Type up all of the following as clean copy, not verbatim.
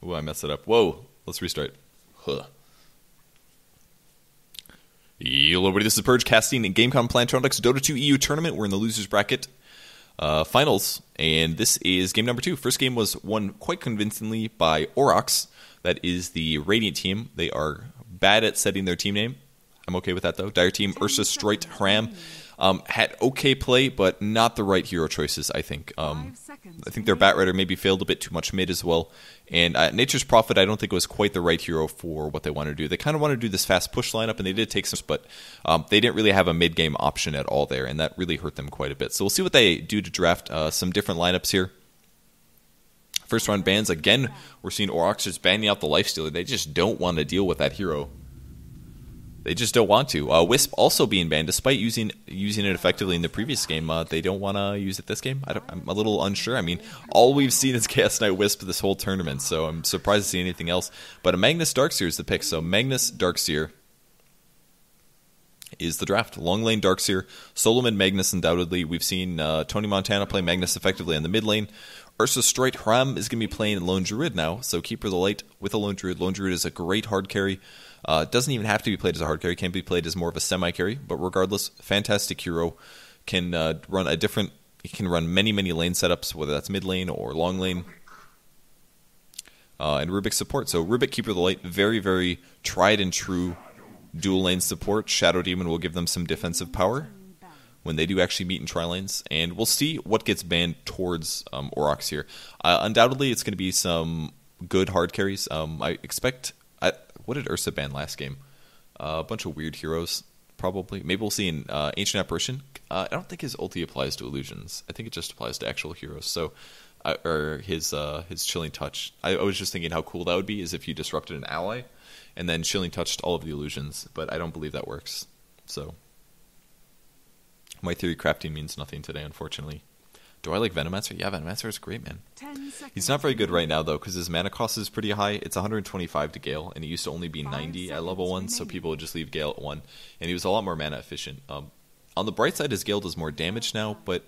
Ooh, I messed it up. Whoa, let's restart. Huh. Hello, everybody. This is Purge casting in Gamecom Plantronics Dota 2 EU tournament. We're in the losers bracket finals, and this is game number 2. First game was won quite convincingly by Aurochs. That is the Radiant team. They are bad at setting their team name. I'm okay with that, though. Dire team, Ursa, Stroit, Hram. Had okay play, but not the right hero choices, I think. I think their Batrider maybe failed a bit too much mid as well. And Nature's Prophet, I don't think was quite the right hero for what they want to do. They kind of want to do this fast push lineup, and they did take some, but they didn't really have a mid-game option at all there, and that really hurt them quite a bit. So we'll see what they do to draft some different lineups here. First round bans, again, we're seeing Aurochs just banning out the Lifestealer. They just don't want to deal with that hero. They just don't want to. Wisp also being banned, despite using it effectively in the previous game. They don't want to use it this game. I'm a little unsure. I mean, all we've seen is Chaos Knight Wisp this whole tournament, so I'm surprised to see anything else. But a Magnus Darkseer is the pick, so Magnus Darkseer is the draft. Long lane Darkseer, solo mid Magnus undoubtedly. We've seen Tony Montana play Magnus effectively in the mid lane. Ursa Stroit Hram is going to be playing Lone Druid now, so Keeper of the Light with a Lone Druid. Lone Druid is a great hard carry. Doesn't even have to be played as a hard carry. Can be played as more of a semi-carry. But regardless, fantastic hero. Can run a different... He can run many lane setups, whether that's mid lane or long lane. And Rubik support. So Rubik, Keeper of the Light, very tried and true dual lane support. Shadow Demon will give them some defensive power when they do actually meet in tri-lanes. And we'll see what gets banned towards Aurochs here. Undoubtedly, it's going to be some good hard carries. I expect... What did Ursa ban last game? A bunch of weird heroes, probably. Maybe we'll see an Ancient Apparition. I don't think his ulti applies to illusions. I think it just applies to actual heroes. So, or his Chilling Touch. I was just thinking how cool that would be is if you disrupted an ally, and then Chilling Touched all of the illusions. But I don't believe that works. So, my theory crafting means nothing today, unfortunately. Do I like Venomancer? Yeah, Venomancer is great, man. He's not very good right now, though, because his mana cost is pretty high. It's 125 to Gale, and he used to only be 90 at level 1, so people would just leave Gale at 1. And he was a lot more mana efficient. On the bright side, his Gale does more damage now, but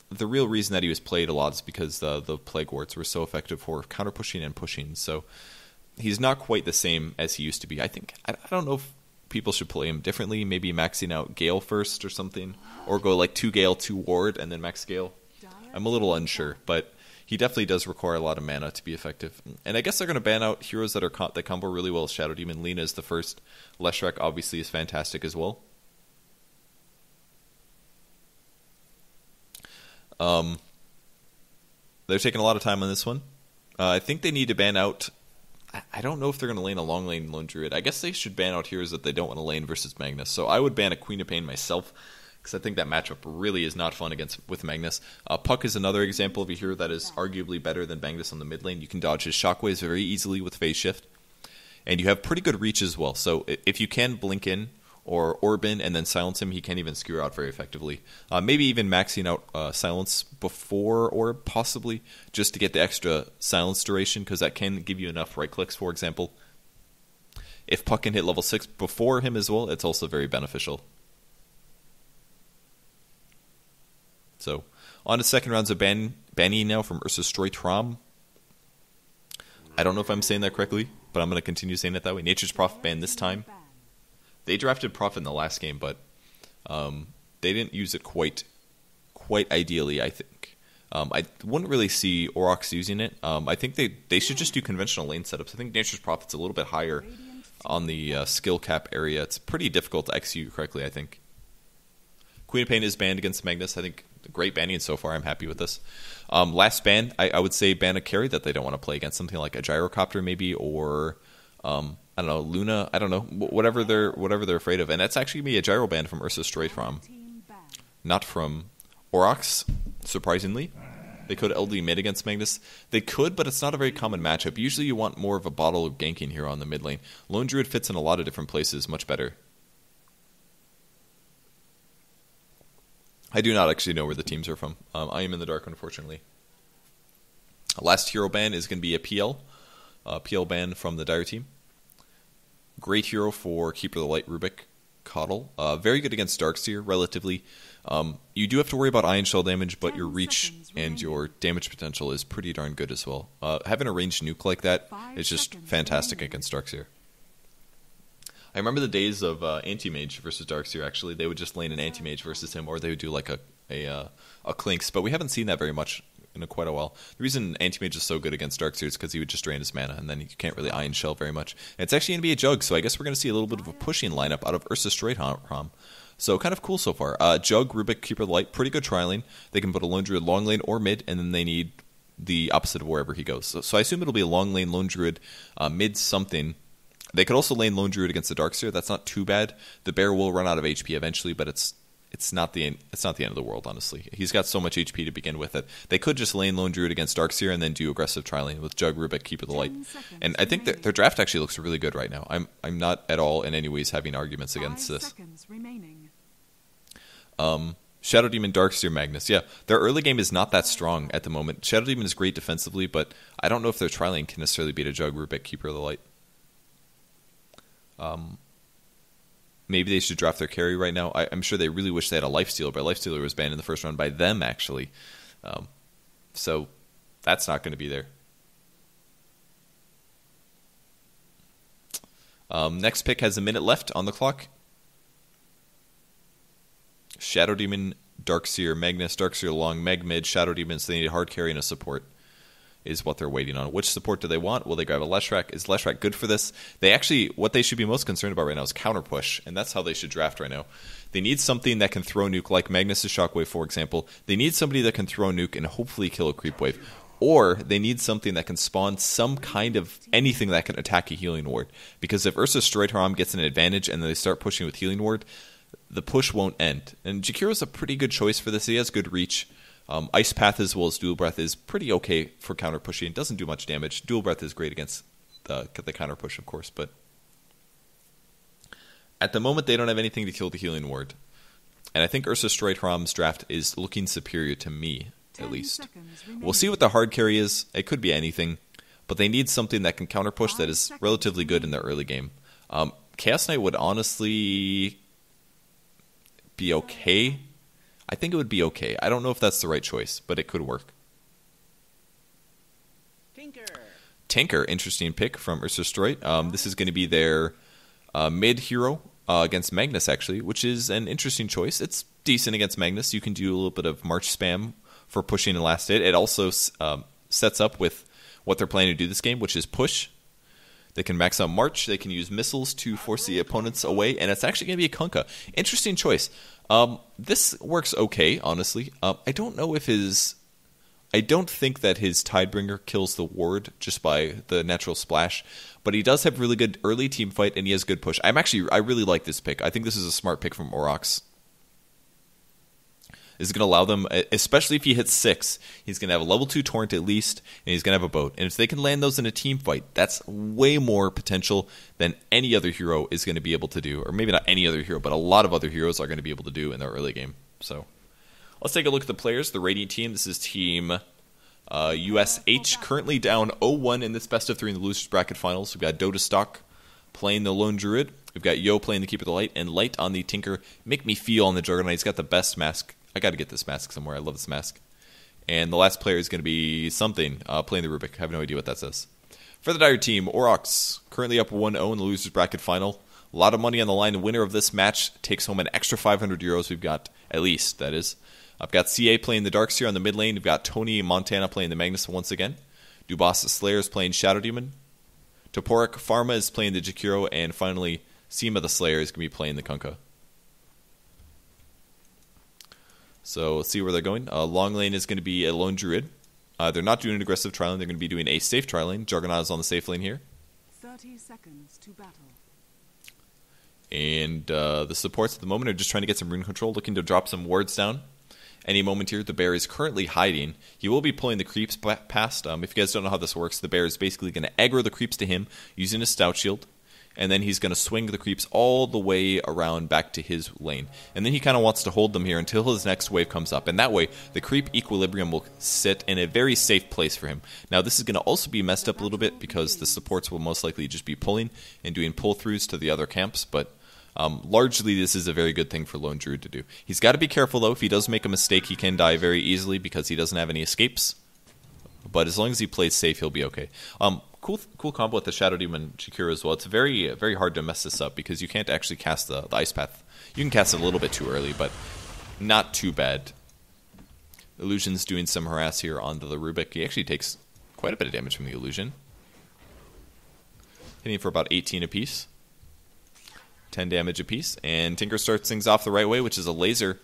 the real reason that he was played a lot is because the Plague Wards were so effective for counter-pushing and pushing. So he's not quite the same as he used to be. I don't know if people should play him differently, maybe maxing out Gale first or something, or go like 2 Gale, 2 Ward, and then max Gale. I'm a little unsure, but he definitely does require a lot of mana to be effective. And I guess they're going to ban out heroes that combo really well. Shadow Demon, Lina is the first. Leshrac obviously is fantastic as well. They're taking a lot of time on this one. I think they need to ban out... I don't know if they're going to lane a long lane Lone Druid. I guess they should ban out heroes that they don't want to lane versus Magnus. So I would ban a Queen of Pain myself, because I think that matchup really is not fun with Magnus. Puck is another example of a hero that is arguably better than Magnus on the mid lane. You can dodge his shockwaves very easily with Phase Shift. And you have pretty good reach as well. So if you can blink in or orb in and then silence him, he can't even skewer out very effectively. Maybe even maxing out silence before orb, possibly, just to get the extra silence duration, because that can give you enough right clicks, for example. If Puck can hit level 6 before him as well, it's also very beneficial. So, on to second rounds of banning now from Ursa Stroit Hram. I don't know if I'm saying that correctly, but I'm going to continue saying it that way. Nature's Prophet banned this time. They drafted Prophet in the last game, but they didn't use it quite ideally, I think. I wouldn't really see Aurochs using it. I think they should just do conventional lane setups. I think Nature's Prophet's a little bit higher on the skill cap area. It's pretty difficult to execute correctly, I think. Queen of Pain is banned against Magnus. I think great banning so far. I'm happy with this. Last ban, I would say ban a carry that they don't want to play against. Something like a Gyrocopter maybe, or I don't know, Luna. I don't know, whatever they're afraid of. And that's actually going to be a Gyro ban from Ursa Stroit Hram, not from Aurochs. Surprisingly, they could LD mid against Magnus. They could, but it's not a very common matchup. Usually, you want more of a bottle of ganking hero on the mid lane. Lone Druid fits in a lot of different places much better. I do not actually know where the teams are from. I am in the dark, unfortunately. Last hero ban is going to be a PL ban from the Dire team. Great hero for Keeper of the Light, Rubik, Coddle. Very good against Darkseer, relatively. You do have to worry about Ion Shell damage, but your reach and your damage potential is pretty darn good as well. Having a ranged nuke like that is just fantastic against Darkseer. I remember the days of Anti-Mage versus Darkseer, actually. They would just lane an Anti-Mage versus him, or they would do like a Clinks, but we haven't seen that very much in quite a while. The reason Anti-Mage is so good against Darkseer is because he would just drain his mana, and then you can't really Ion Shell very much. And it's actually going to be a Jug, so I guess we're going to see a little bit of a pushing lineup out of Ursa Streitham. So kind of cool so far. Jug, Rubik, Keeper of the Light, pretty good tri-lane. They can put a Lone Druid long lane or mid, and then they need the opposite of wherever he goes. So I assume it'll be a long lane Lone Druid, mid something. They could also lane Lone Druid against the Darkseer. That's not too bad. The bear will run out of HP eventually, but it's not the end of the world, honestly. He's got so much HP to begin with that they could just lane Lone Druid against Darkseer and then do aggressive tri-lane with Jug, Rubik, Keeper of the Light. And I think their draft actually looks really good right now. I'm not at all in any ways having arguments against this. Shadow Demon, Darkseer, Magnus. Yeah, their early game is not that strong at the moment. Shadow Demon is great defensively, but I don't know if their tri-lane can necessarily beat a Jug, Rubik, Keeper of the Light. Maybe they should draft their carry right now. I'm sure they really wish they had a Lifestealer, but Lifestealer was banned in the first round by them, actually. So that's not going to be there. Next pick has a minute left on the clock. Shadow Demon, Darkseer, Magnus, Darkseer long, Meg mid, Shadow Demon, so they need a hard carry and a support is what they're waiting on. Which support do they want? Will they grab a Leshrac? Is Leshrac good for this? What they should be most concerned about right now is counter push, and that's how they should draft right now. They need something that can throw nuke, like Magnus' Shockwave, for example. They need somebody that can throw nuke and hopefully kill a creep wave. Or they need something that can spawn some kind of anything that can attack a healing ward. Because if Ursa Streitham gets an advantage and then they start pushing with healing ward, the push won't end. And Jakiro's a pretty good choice for this. He has good reach. Ice Path as well as Dual Breath is pretty okay for counter pushing. It doesn't do much damage. Dual Breath is great against the counter push, of course, but at the moment they don't have anything to kill the healing ward. And I think Ursa Streitham's draft is looking superior to me, at least. We'll see what the hard carry is. It could be anything, but they need something that can counter push that is relatively good in their early game. Chaos Knight would honestly be okay. I think it would be okay. I don't know if that's the right choice, but it could work. Tinker, interesting pick from Ursa Streith. This is going to be their mid hero against Magnus, actually, which is an interesting choice. It's decent against Magnus. You can do a little bit of March spam for pushing and last hit. It also sets up with what they're planning to do this game, which is push. They can max out March. They can use missiles to force the opponents away, and it's actually going to be a Kunkka. Interesting choice. This works okay, honestly. I don't think that his Tidebringer kills the ward just by the natural splash, but he does have really good early team fight, and he has good push. I really like this pick. I think this is a smart pick from Aurochs. This is going to allow them, especially if he hits 6, he's going to have a level 2 Torrent at least, and he's going to have a boat. And if they can land those in a team fight, that's way more potential than any other hero is going to be able to do. Or maybe not any other hero, but a lot of other heroes are going to be able to do in their early game. So let's take a look at the players. The Radiant team, this is team USH, currently down 0-1 in this best of 3 in the losers bracket finals. We've got Dota Stock playing the Lone Druid. We've got Yo playing the Keeper of the Light, and Light on the Tinker. Make me feel on the Juggernaut. He's got the best mask. I got to get this mask somewhere. I love this mask. And the last player is going to be something playing the Rubik. I have no idea what that says. For the Dire team, Aurochs currently up 1-0 in the losers bracket final. A lot of money on the line. The winner of this match takes home an extra 500 euros. We've got, at least, that is. I've got CA playing the Darkseer on the mid lane. We've got Tony Montana playing the Magnus once again. Dubas Slayer is playing Shadow Demon. Toporek Pharma is playing the Jakiro. And finally, Seema the Slayer is going to be playing the Kunkka. So let's see where they're going. Long lane is going to be a Lone Druid. They're not doing an aggressive tri-lane. They're going to be doing a safe tri-lane. Juggernaut is on the safe lane here. 30 seconds to battle. And the supports at the moment are just trying to get some rune control, looking to drop some wards down. Any moment here, the bear is currently hiding. He will be pulling the creeps past. If you guys don't know how this works, the bear is basically going to aggro the creeps to him using his stout shield. And then he's going to swing the creeps all the way around back to his lane. And then he kind of wants to hold them here until his next wave comes up. And that way, the creep equilibrium will sit in a very safe place for him. Now, this is going to also be messed up a little bit because the supports will most likely just be pulling and doing pull-throughs to the other camps. But Largely, this is a very good thing for Lone Druid to do. He's got to be careful, though. If he does make a mistake, he can die very easily because he doesn't have any escapes. But as long as he plays safe, he'll be okay. Cool combo with the Shadow Demon Jakiro as well. It's very, very hard to mess this up because you can't actually cast the Ice Path. You can cast it a little bit too early, but not too bad. Illusion's doing some harass here onto the Rubik. He actually takes quite a bit of damage from the Illusion. Hitting for about 18 apiece. 10 damage apiece. And Tinker starts things off the right way, which is a laser.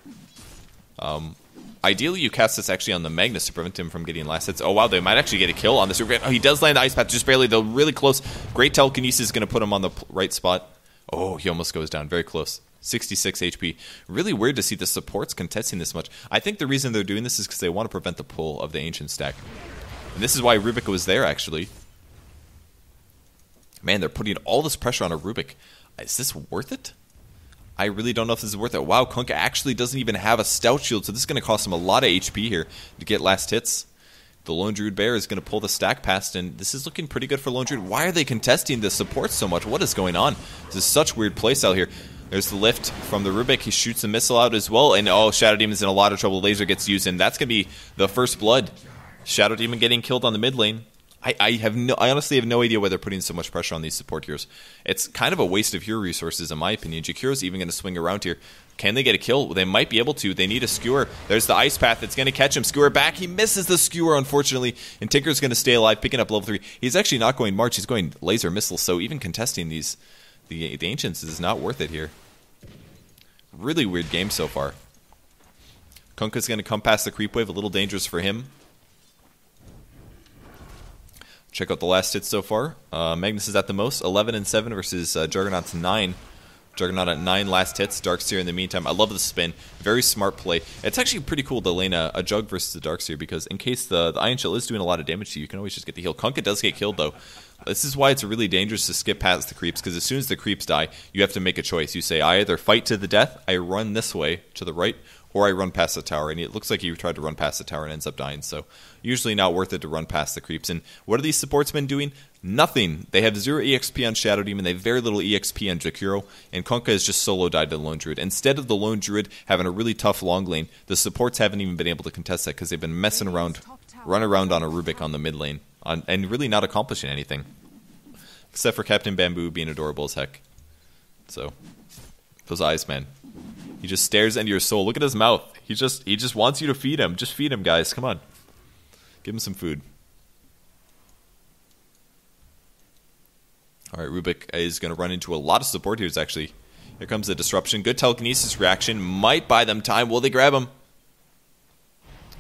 Ideally, you cast this actually on the Magnus to prevent him from getting last hits. Oh, wow, they might actually get a kill on this. Oh, he does land the Ice Path just barely, though. Really close. Great telekinesis is going to put him on the right spot. Oh, he almost goes down. Very close. 66 HP. Really weird to see the supports contesting this much. I think the reason they're doing this is because they want to prevent the pull of the Ancient stack. And this is why Rubik was there, actually. Man, they're putting all this pressure on a Rubik. Is this worth it? I really don't know if this is worth it. Wow, Kunkka actually doesn't even have a Stout Shield, so this is going to cost him a lot of HP here to get last hits. The Lone Druid Bear is going to pull the stack past, and this is looking pretty good for Lone Druid. Why are they contesting the support so much? What is going on? This is such weird playstyle here. There's the lift from the Rubik. He shoots a missile out as well, and oh, Shadow Demon's in a lot of trouble. Laser gets used, and that's going to be the first blood. Shadow Demon getting killed on the mid lane. I honestly have no idea why they're putting so much pressure on these support heroes. It's kind of a waste of hero resources, in my opinion. Jakiro's even going to swing around here. Can they get a kill? They might be able to. They need a skewer. There's the Ice Path. It's going to catch him. Skewer back. He misses the skewer, unfortunately. And Tinker's going to stay alive, picking up level 3. He's actually not going March. He's going Laser Missile. So even contesting the Ancients is not worth it here. Really weird game so far. Kunkka's going to come past the creep wave. A little dangerous for him. Check out the last hits so far. Magnus is at the most, 11 and 7 versus Juggernaut's 9. Juggernaut at 9 last hits. Darkseer in the meantime. I love the spin. Very smart play. It's actually pretty cool to lane a Jug versus the Darkseer because in case the Iron Shell is doing a lot of damage to you, you can always just get the heal. Kunkka does get killed though. This is why it's really dangerous to skip past the creeps because as soon as the creeps die, you have to make a choice. You say, I either fight to the death, I run this way to the right, or I run past the tower. And it looks like he tried to run past the tower and ends up dying. So usually not worth it to run past the creeps. And what are these supports been doing? Nothing. They have 0 EXP on Shadow Demon. They have very little EXP on Jakiro. And Kunkka has just solo died to the Lone Druid. Instead of the Lone Druid having a really tough long lane, the supports haven't even been able to contest that because they've been messing around, run around on a Rubik on the mid lane, and really not accomplishing anything. Except for Captain Bamboo being adorable as heck. So, those eyes, man. He just stares into your soul. Look at his mouth. He just wants you to feed him. Just feed him, guys. Come on. Give him some food. Alright, Rubik is going to run into a lot of support here, actually. Here comes the disruption. Good telekinesis reaction. Might buy them time. Will they grab him?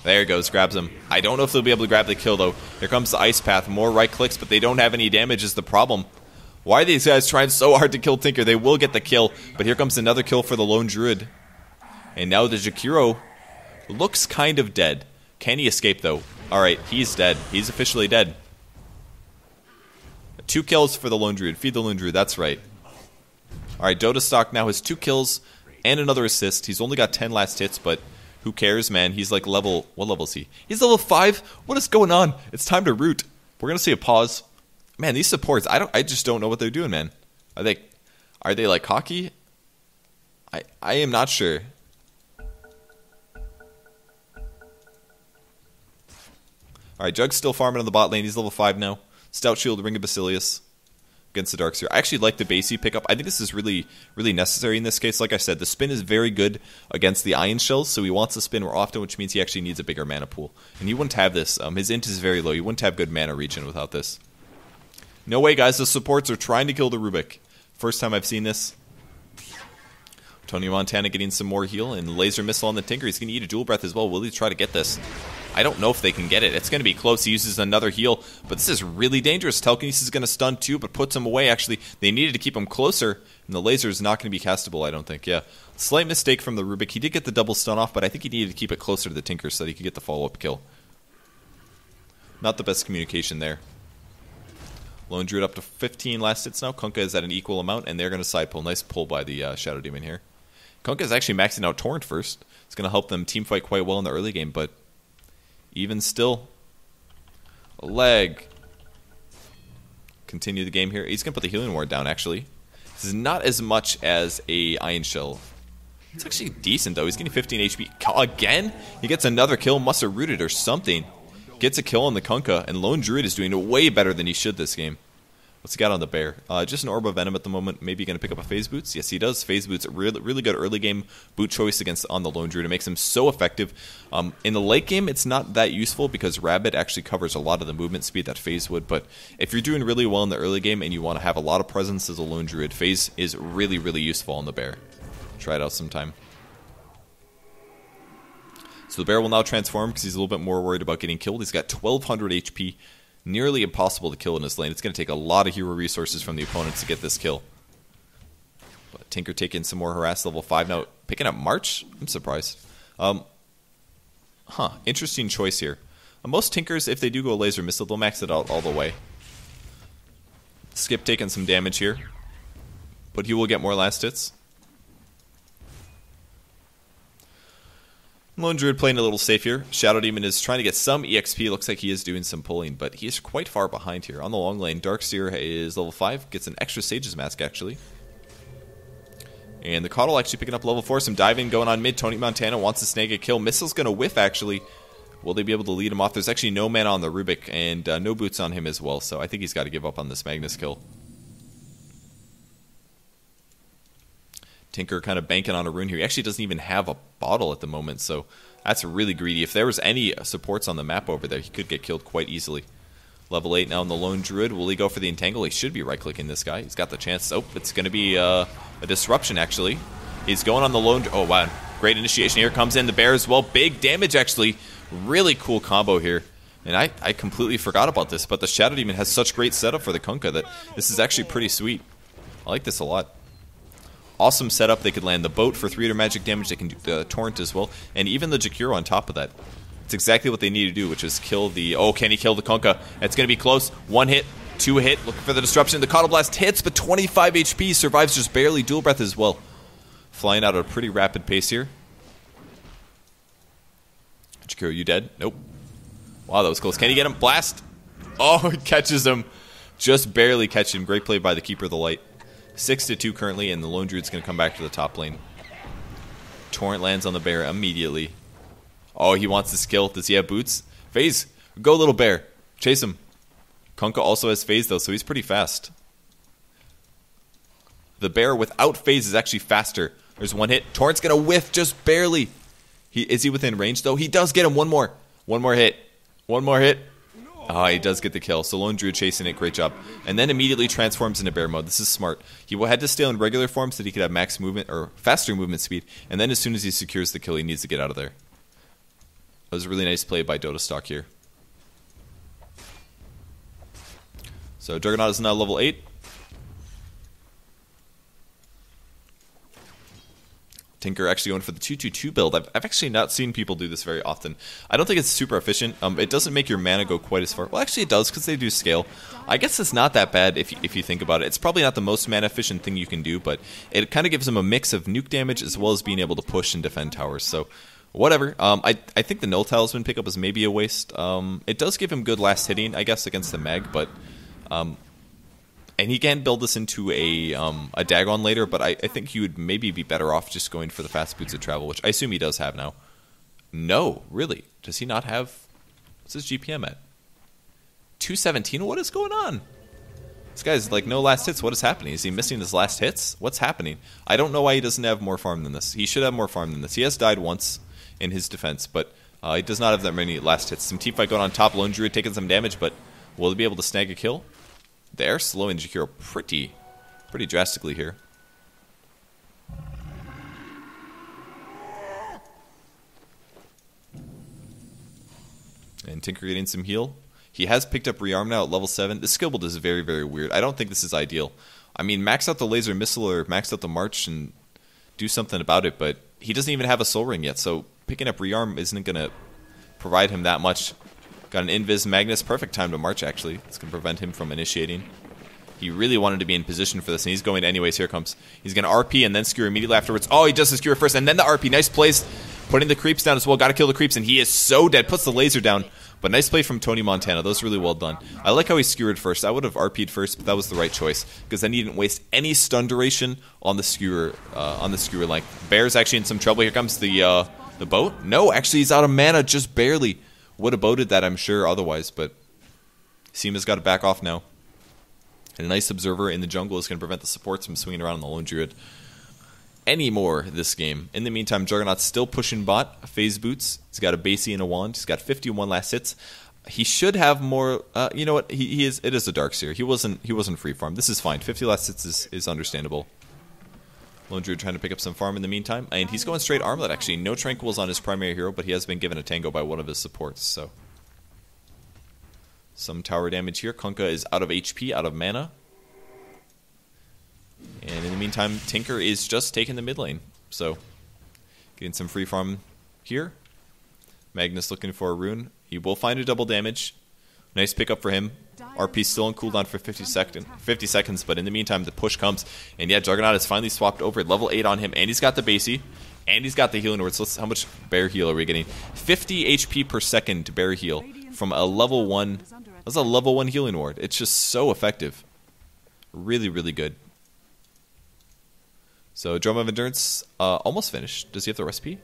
There he goes. Grabs him. I don't know if they'll be able to grab the kill, though. Here comes the Ice Path. More right clicks, but they don't have any damage is the problem. Why are these guys trying so hard to kill Tinker? They will get the kill, but here comes another kill for the Lone Druid. And now the Jakiro looks kind of dead. Can he escape, though? Alright, he's dead. He's officially dead. 2 kills for the Lone Druid. Feed the Lone Druid, that's right. Alright, Dota stock now has 2 kills and another assist. He's only got 10 last hits, but who cares, man? He's like level... What level is he? He's level 5? What is going on? It's time to root. We're going to see a pause. Man, these supports, I just don't know what they're doing, man. Are they like cocky? I am not sure. Alright, Jug's still farming on the bot lane. He's level 5 now. Stout Shield, Ring of Basilius against the Darkseer. I actually like the Basey pickup. I think this is really, really necessary in this case. Like I said, the spin is very good against the Iron Shells, so he wants to spin more often, which means he actually needs a bigger mana pool. And he wouldn't have this. His int is very low. You wouldn't have good mana regen without this. No way, guys. The supports are trying to kill the Rubik. First time I've seen this. Tony Montana getting some more heal, and Laser Missile on the Tinker. He's going to eat a Dual Breath as well. Will he try to get this? I don't know if they can get it. It's going to be close. He uses another heal, but this is really dangerous. Telekinesis is going to stun too, but puts him away. Actually, they needed to keep him closer, and the laser is not going to be castable, I don't think. Yeah, slight mistake from the Rubik. He did get the double stun off, but I think he needed to keep it closer to the Tinker so that he could get the follow-up kill. Not the best communication there. Lone Druid up to 15 last hits now. Kunkka is at an equal amount, and they're going to side pull. Nice pull by the Shadow Demon here. Kunkka is actually maxing out Torrent first. It's going to help them team fight quite well in the early game, but even still, a leg. Continue the game here. He's going to put the Healing Ward down, actually. This is not as much as a Iron Shell. It's actually decent, though. He's getting 15 HP. Again? He gets another kill. Must have rooted or something. Gets a kill on the Kunkka, and Lone Druid is doing way better than he should this game. What's he got on the bear? Just an Orb of Venom at the moment. Maybe going to pick up a Phase Boots? Yes, he does. Phase Boots, really good early game boot choice on the Lone Druid. It makes him so effective. In the late game, it's not that useful because Rabbit actually covers a lot of the movement speed that Phase would. But if you're doing really well in the early game and you want to have a lot of presence as a Lone Druid, Phase is really useful on the bear. Try it out sometime. So the bear will now transform because he's a little bit more worried about getting killed. He's got 1200 HP. Nearly impossible to kill in this lane. It's going to take a lot of hero resources from the opponents to get this kill. But Tinker taking some more harass, level 5 now. Picking up March? I'm surprised. Interesting choice here. Most Tinkers, if they do go laser missile, they'll max it out all the way. Skip taking some damage here. But he will get more last hits. Lone Druid playing a little safe here. Shadow Demon is trying to get some EXP. Looks like he is doing some pulling, but he is quite far behind here. On the long lane, Darkseer is level 5. Gets an extra Sage's Mask, actually. And the Caudal actually picking up level 4. Some diving going on mid. Tony Montana wants to snag a kill. Missile's going to whiff, actually. Will they be able to lead him off? There's actually no mana on the Rubik, and no boots on him as well, so I think he's got to give up on this Magnus kill. Tinker kind of banking on a rune here. He actually doesn't even have a bottle at the moment, so that's really greedy. If there was any supports on the map over there, he could get killed quite easily. Level 8 now in the Lone Druid. Will he go for the Entangle? He should be right-clicking this guy. He's got the chance. Oh, it's going to be a Disruption, actually. He's going on the Lone... Oh, wow. Great initiation here. Comes in the bear as well. Big damage, actually. Really cool combo here. And I completely forgot about this, but the Shadow Demon has such great setup for the Kunkka that this is actually pretty sweet. I like this a lot. Awesome setup. They could land the boat for 300 magic damage. They can do the torrent as well. And even the Jakiro on top of that. It's exactly what they need to do, which is kill the... Oh, can he kill the Kunkka? It's going to be close. 1 hit, 2 hit. Looking for the disruption. The Caudal Blast hits, but 25 HP. Survives just barely. Dual Breath as well. Flying out at a pretty rapid pace here. Jakiro, you dead? Nope. Wow, that was close. Can he get him? Blast. Oh, he catches him. Just barely catching him. Great play by the Keeper of the Light. 6-2 currently, and the Lone Druid's going to come back to the top lane. Torrent lands on the bear immediately. Oh, he wants this kill. Does he have boots? Phase, go little bear. Chase him. Kunkka also has phase, though, so he's pretty fast. The bear without phase is actually faster. There's 1 hit. Torrent's going to whiff just barely. Is he within range, though? He does get him. One more hit. One more hit. Oh, he does get the kill. So Lone Druid chasing it. Great job. And then immediately transforms into bear mode. This is smart. He had to stay in regular form so that he could have max movement or faster movement speed. And then as soon as he secures the kill, he needs to get out of there. That was a really nice play by Dota Stock here. So Juggernaut is now level 8. Tinker actually going for the 2-2-2 build. I've actually not seen people do this very often. I don't think it's super efficient. It doesn't make your mana go quite as far. Well, actually it does because they do scale. I guess it's not that bad if you think about it. It's probably not the most mana efficient thing you can do, but it kind of gives them a mix of nuke damage as well as being able to push and defend towers. So whatever. I think the null talisman pickup is maybe a waste. It does give him good last hitting, I guess, against the Mag, but... and he can build this into a Dagon later, but I think he would maybe be better off just going for the fast boots of travel, which I assume he does have now. No, really? Does he not have... What's his GPM at? 217? What is going on? This guy's like no last hits. What is happening? Is he missing his last hits? What's happening? I don't know why he doesn't have more farm than this. He should have more farm than this. He has died once in his defense, but he does not have that many last hits. Some teamfight going on top. Lone Druid taking some damage, but will he be able to snag a kill? They're slowing Jakiro pretty drastically here. And Tinker getting some heal. He has picked up Rearm now at level 7. This skill build is very, very weird. I don't think this is ideal. I mean, max out the Laser Missile or max out the March and do something about it, but he doesn't even have a Soul Ring yet, so picking up Rearm isn't going to provide him that much. Got an Invis Magnus. Perfect time to March, actually. It's going to prevent him from initiating. He really wanted to be in position for this, and he's going anyways. Here comes. He's going to RP and then skewer immediately afterwards. Oh, he does the skewer first, and then the RP. Nice plays. Putting the creeps down as well. Got to kill the creeps, and he is so dead. Puts the laser down. But nice play from Tony Montana. That was really well done. I like how he skewered first. I would have RP'd first, but that was the right choice because then he didn't waste any stun duration on the skewer length. Bear's actually in some trouble. Here comes the boat. No, actually he's out of mana just barely. Would have boated that, I'm sure, otherwise, but Seema's got to back off now. And a nice observer in the jungle is going to prevent the supports from swinging around on the Lone Druid anymore this game. In the meantime, Juggernaut's still pushing bot. Phase boots. He's got a Basie and a wand. He's got 51 last hits. He should have more. You know what? He is. It is a Darkseer. He wasn't free farm. This is fine. 50 last hits is understandable. Lone Druid trying to pick up some farm in the meantime, and he's going straight armlet. Actually, no tranquils on his primary hero, but he has been given a tango by one of his supports. So some tower damage here. Kunkka is out of HP, out of mana. And in the meantime, Tinker is just taking the mid lane. So, getting some free farm here. Magnus looking for a rune. He will find a double damage. Nice pickup for him. RP still on cooldown for 50 seconds, but in the meantime, the push comes. And yeah, Juggernaut has finally swapped over. Level 8 on him, and he's got the Basie. And he's got the healing word. So how much bear heal are we getting? 50 HP per second to bear heal from a level 1. That's a level 1 healing ward. It's just so effective. Really, really good. So, Drum of Endurance, almost finished. Does he have the recipe?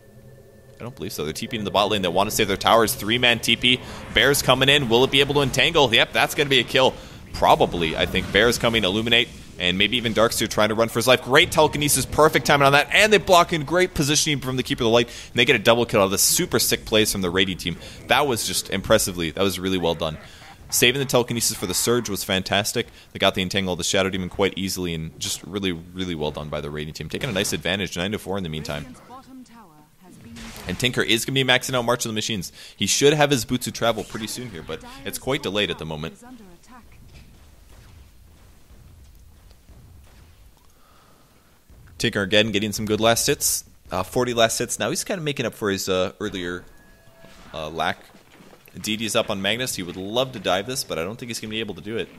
I don't believe so. They're TPing in the bot lane. They want to save their towers. 3-man TP. Bear's coming in. Will it be able to entangle? Yep, that's going to be a kill. Probably, I think. Bear's coming, Illuminate, and maybe even Darkseer trying to run for his life. Great telekinesis. Perfect timing on that. And they block in great positioning from the Keeper of the Light. And they get a double kill out of this super sick plays from the Radiant team. That was just impressively. That was really well done. Saving the telekinesis for the Surge was fantastic. They got the entangle of the Shadow Demon quite easily, and just really, really well done by the Radiant team. Taking a nice advantage, 9-4 in the meantime. And Tinker is going to be maxing out March of the Machines. He should have his Boots of Travel pretty soon here, but it's quite delayed at the moment. Tinker again getting some good last hits. 40 last hits. Now he's kind of making up for his earlier lack. DD is up on Magnus. He would love to dive this, but I don't think he's going to be able to do it.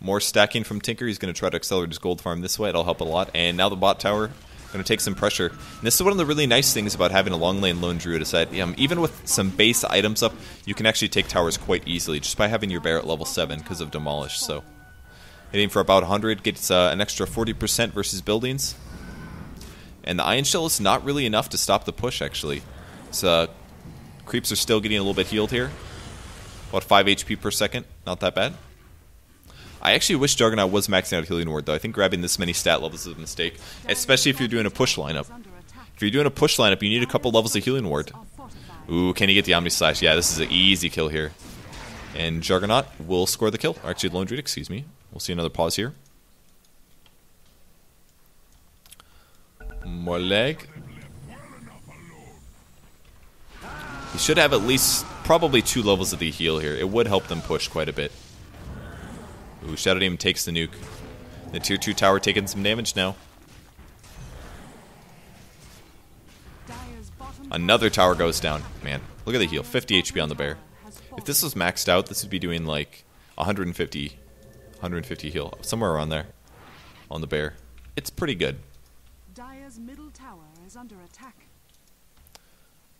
More stacking from Tinker. He's going to try to accelerate his gold farm this way. It'll help a lot. And now the bot tower going to take some pressure. And this is one of the really nice things about having a long lane Lone Druid is that even with some base items up, you can actually take towers quite easily just by having your bear at level 7 because of Demolish. So hitting for about 100 gets an extra 40% versus buildings. And the Iron Shell is not really enough to stop the push, actually. So, creeps are still getting a little bit healed here. About 5 HP per second. Not that bad. I actually wish Juggernaut was maxing out Healing Ward, though. I think grabbing this many stat levels is a mistake. Especially if you're doing a push lineup. If you're doing a push lineup, you need a couple levels of Healing Ward. Ooh, can he get the Omni Slash? Yeah, this is an easy kill here. And Juggernaut will score the kill. Or actually, Lone Druid, excuse me. We'll see another pause here. More leg. He should have at least probably 2 levels of the heal here. It would help them push quite a bit. Ooh, Shadow Demon takes the nuke. The tier 2 tower taking some damage now. Another tower goes down. Man, look at the heal. 50 HP on the bear. If this was maxed out, this would be doing like 150 heal. Somewhere around there on the bear. It's pretty good. Dire's middle tower is under attack.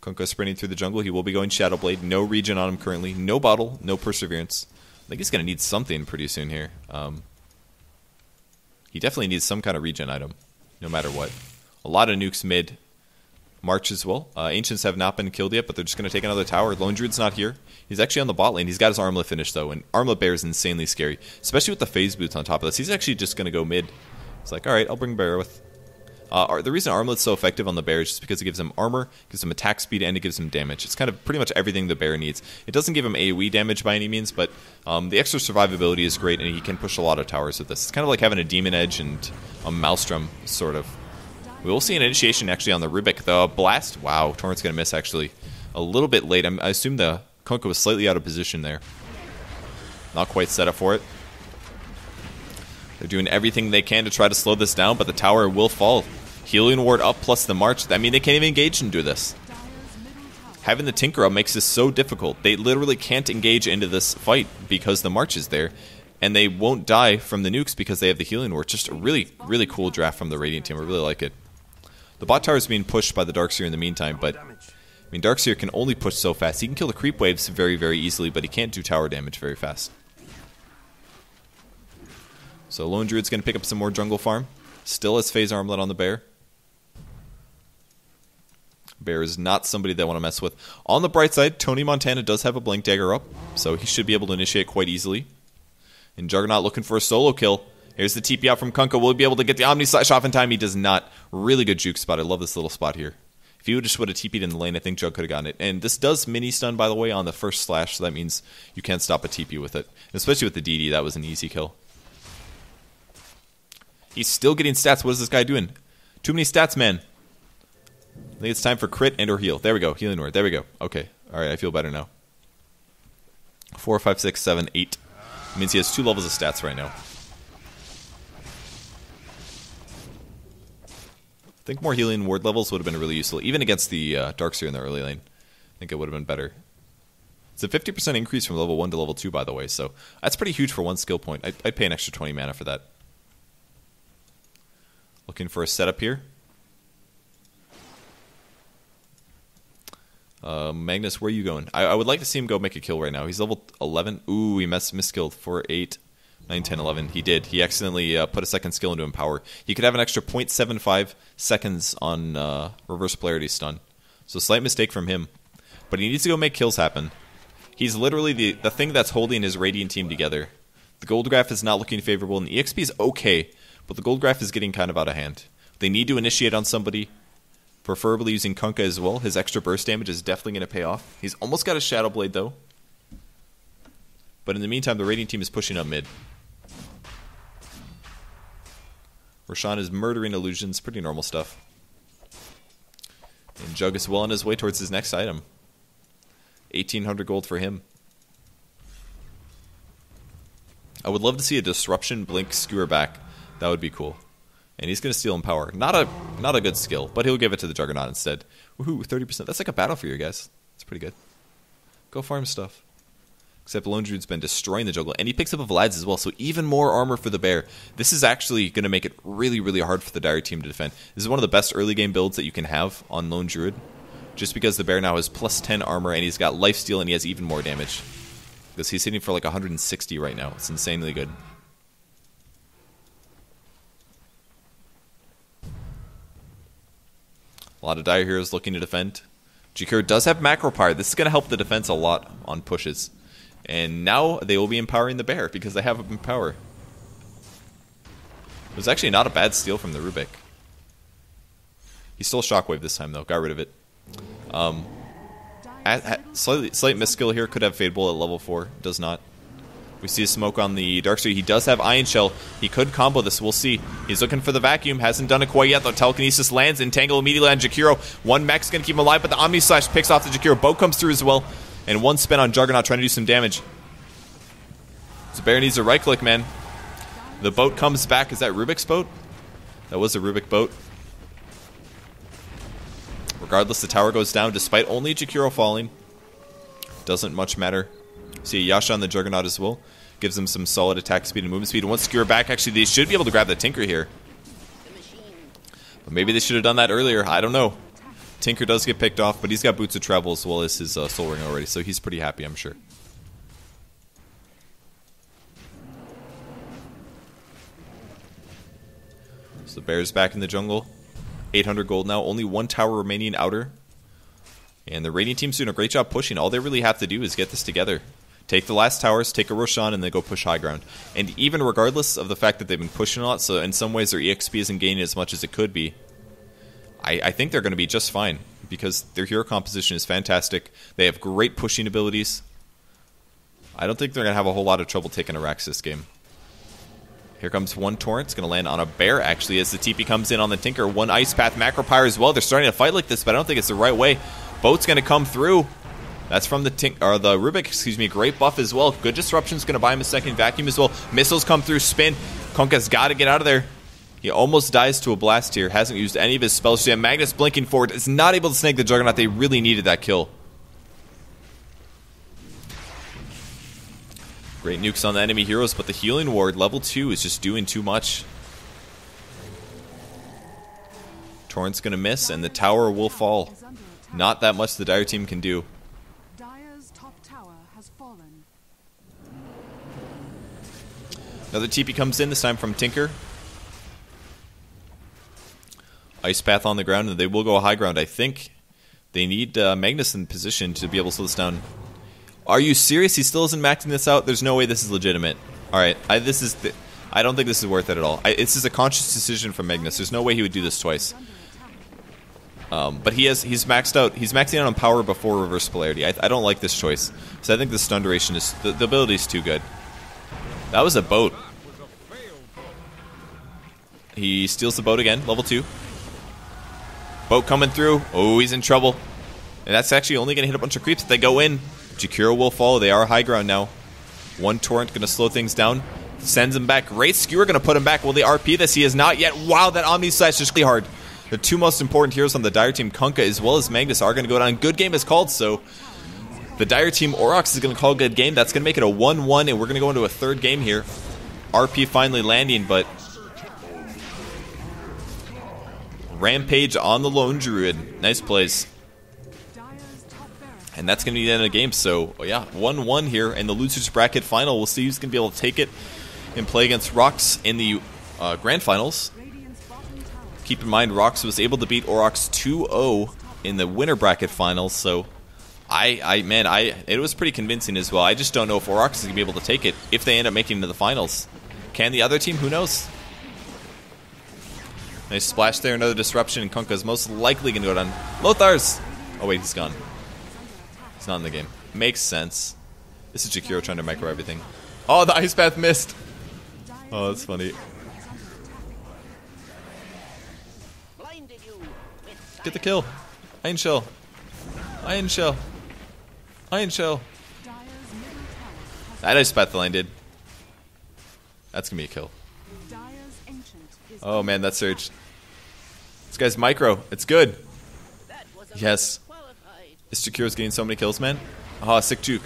Kunkka sprinting through the jungle. He will be going Shadow Blade. No regen on him currently. No bottle. No perseverance. I think he's going to need something pretty soon here. He definitely needs some kind of regen item, no matter what. A lot of nukes mid. March as well. Ancients have not been killed yet, but they're just going to take another tower. Lone Druid's not here. He's actually on the bot lane. He's got his Armlet finished, though, and Armlet Bear is insanely scary, especially with the phase boots on top of this. He's actually just going to go mid. It's like, all right, I'll bring Bear with. The reason Armlet's so effective on the bear is just because it gives him armor, gives him attack speed, and it gives him damage. It's kind of pretty much everything the bear needs. It doesn't give him AoE damage by any means, but the extra survivability is great, and he can push a lot of towers with this. It's kind of like having a Demon Edge and a Maelstrom, sort of. We will see an initiation actually on the Rubik. The blast, wow, Torrent's going to miss actually a little bit late. I assume the Kunkka was slightly out of position there. Not quite set up for it. They're doing everything they can to try to slow this down, but the tower will fall. Healing Ward up plus the March. I mean, they can't even engage into this. Having the Tinker up makes this so difficult. They literally can't engage into this fight because the March is there. And they won't die from the nukes because they have the Healing Ward. Just a really, really cool draft from the Radiant team. I really like it. The bot tower is being pushed by the Darkseer in the meantime, but I mean, Darkseer can only push so fast. He can kill the creep waves very, very easily, but he can't do tower damage very fast. So Lone Druid's going to pick up some more jungle farm. Still has Phase Armlet on the bear. Bear is not somebody they want to mess with. On the bright side, Tony Montana does have a Blink Dagger up, so he should be able to initiate quite easily. And Juggernaut looking for a solo kill. Here's the TP out from Kunkka. Will he be able to get the Omni Slash off in time? He does not. Really good juke spot. I love this little spot here. If he just would have TP'd in the lane, I think Jug could have gotten it. And this does mini stun, by the way, on the first slash, so that means you can't stop a TP with it. And especially with the DD, that was an easy kill. He's still getting stats. What is this guy doing? Too many stats, man. I think it's time for crit and or heal. There we go. Healing word. There we go. Okay. All right. I feel better now. 4, 5, 6, 7, 8. It means he has 2 levels of stats right now. I think more healing ward levels would have been really useful, even against the Darkseer in the early lane. I think it would have been better. It's a 50% increase from level 1 to level 2, by the way, so that's pretty huge for 1 skill point. I'd pay an extra 20 mana for that. Looking for a setup here. Magnus, where are you going? I would like to see him go make a kill right now. He's level 11. Ooh, he miskilled for 8, 9, 10, 11. He did. He accidentally put a second skill into Empower. He could have an extra 0.75 seconds on Reverse Polarity Stun. So slight mistake from him. But he needs to go make kills happen. He's literally the thing that's holding his Radiant team together. The gold graph is not looking favorable, and the EXP is okay, but the gold graph is getting kind of out of hand. They need to initiate on somebody, preferably using Kunkka as well. His extra burst damage is definitely going to pay off. He's almost got a Shadow Blade, though. But in the meantime, the Radiant team is pushing up mid. Roshan is murdering illusions. Pretty normal stuff. And Jug is well on his way towards his next item. 1,800 gold for him. I would love to see a Disruption Blink Skewer back. That would be cool. And he's going to steal Empower. Not a good skill, but he'll give it to the Juggernaut instead. Woohoo, 30%. That's like a battle for you guys. That's pretty good. Go farm stuff. Except Lone Druid's been destroying the jungle. And he picks up a Vlad's as well, so even more armor for the bear. This is actually going to make it really, really hard for the Dire team to defend. This is one of the best early game builds that you can have on Lone Druid. Just because the bear now has plus 10 armor, and he's got lifesteal, and he has even more damage. Because he's hitting for like 160 right now. It's insanely good. A lot of Dire heroes looking to defend. Jakiro does have Macro Power. This is going to help the defense a lot on pushes. And now they will be empowering the bear because they have him in power. It was actually not a bad steal from the Rubik. He stole Shockwave this time, though. Got rid of it. Slight misskill here. Could have Fade Bolt at level 4. Does not. We see a smoke on the Darkseer. He does have Ion Shell. He could combo this. We'll see. He's looking for the vacuum. Hasn't done it quite yet, though. Telekinesis lands. Entangle immediately on Jakiro. One mech's going to keep him alive, but the Omni Slash picks off the Jakiro. Boat comes through as well. And one spin on Juggernaut trying to do some damage. So Bear needs a right click, man. The boat comes back. Is that Rubik's boat? That was a Rubik boat. Regardless, the tower goes down despite only Jakiro falling. Doesn't much matter. See Yasha on the Juggernaut as well. Gives them some solid attack speed and movement speed. And once Skewer back, actually, they should be able to grab the Tinker here. But maybe they should have done that earlier. I don't know. Tinker does get picked off, but he's got Boots of Travel as well as his Soul Ring already, so he's pretty happy, I'm sure. So the Bear's back in the jungle. 800 gold now. Only one tower remaining outer. And the Radiant team's doing a great job pushing. All they really have to do is get this together. Take the last towers, take a Roshan, and then go push high ground. And even regardless of the fact that they've been pushing a lot, so in some ways their EXP isn't gaining as much as it could be, I think they're going to be just fine. Because their hero composition is fantastic. They have great pushing abilities. I don't think they're going to have a whole lot of trouble taking a Rax this game. Here comes one Torrent. It's going to land on a Bear, actually, as the TP comes in on the Tinker. One Ice Path, Macro Pyre as well. They're starting to fight like this, but I don't think it's the right way. Boat's going to come through. That's from the Rubik, excuse me. Great buff as well. Good Disruption's going to buy him a second Vacuum as well. Missiles come through, spin. Kunkka's got to get out of there. He almost dies to a blast here. Hasn't used any of his spells yet. Magnus blinking forward. Is not able to snag the Juggernaut. They really needed that kill. Great nukes on the enemy heroes, but the healing ward, level 2, is just doing too much. Torrent's going to miss, and the tower will fall. Not that much the Dire team can do. Dire's top tower has fallen. Another TP comes in, this time from Tinker. Ice Path on the ground, and they will go high ground. I think they need Magnus in position to be able to slow this down. Are you serious? He still isn't maxing this out? There's no way this is legitimate. Alright, I don't think this is worth it at all. This is a conscious decision from Magnus. There's no way he would do this twice. But he's maxed out. He's maxing out on power before reverse polarity. I don't like this choice. So I think the stun duration is... The ability is too good. That was a boat. He steals the boat again, level 2. Boat coming through. Oh, he's in trouble. And that's actually only going to hit a bunch of creeps if they go in. Jakiro will follow. They are high ground now. One torrent going to slow things down. Sends him back. Wraith Skewer going to put him back. Will they RP this? He is not yet. Wow, that Omni Slash just really hard. The two most important heroes on the Dire team, Kunkka as well as Magnus, are going to go down. Good game is called, so the Dire team, Aurochs, is going to call a good game. That's going to make it a 1-1, and we're going to go into a third game here. RP finally landing, but Rampage on the Lone Druid. Nice plays. And that's going to be the end of the game. So, yeah, 1-1 here in the loser's bracket final. We'll see who's going to be able to take it and play against Rox in the grand finals. Keep in mind, Rox was able to beat Aurochs 2-0 in the winner bracket finals. So, it was pretty convincing as well. I just don't know if Aurochs is going to be able to take it if they end up making it to the finals. Can the other team? Who knows? Nice splash there, another disruption, and Kunkka's most likely going to go down. Lothar's! Oh wait, he's gone. He's not in the game. Makes sense. This is Jakiro trying to micro everything. Oh, the Ice Path missed! Oh, that's funny. Get the kill. Iron Shell. Iron Shell. Iron Shell. That Ice Path line did. That's going to be a kill. Oh man, that surge. This guy's micro. It's good. Yes. This Jakiro's getting so many kills, man. Ah, sick juke.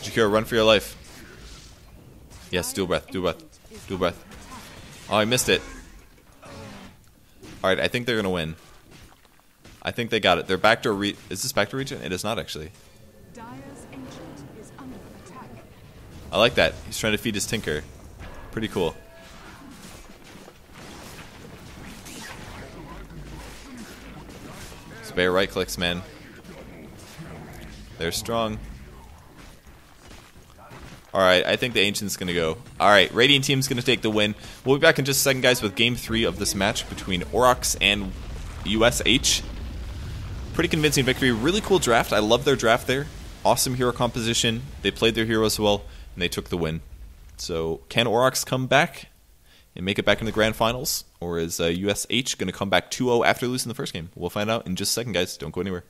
Jakiro, run for your life. Yes, dual breath, dual breath, dual breath. Oh, I missed it. Alright, I think they're going to win. I think they got it. They're backdoor re... Is this backdoor region? It is not, actually. I like that. He's trying to feed his Tinker. Pretty cool. Spare right clicks, man. They're strong. Alright, I think the Ancient's going to go. Alright, Radiant Team's going to take the win. We'll be back in just a second, guys, with Game 3 of this match between Aurochs and USH. Pretty convincing victory. Really cool draft. I love their draft there. Awesome hero composition. They played their heroes well, and they took the win. So, can Aurochs come back and make it back in the grand finals? Or is USH going to come back 2-0 after losing the first game? We'll find out in just a second, guys. Don't go anywhere.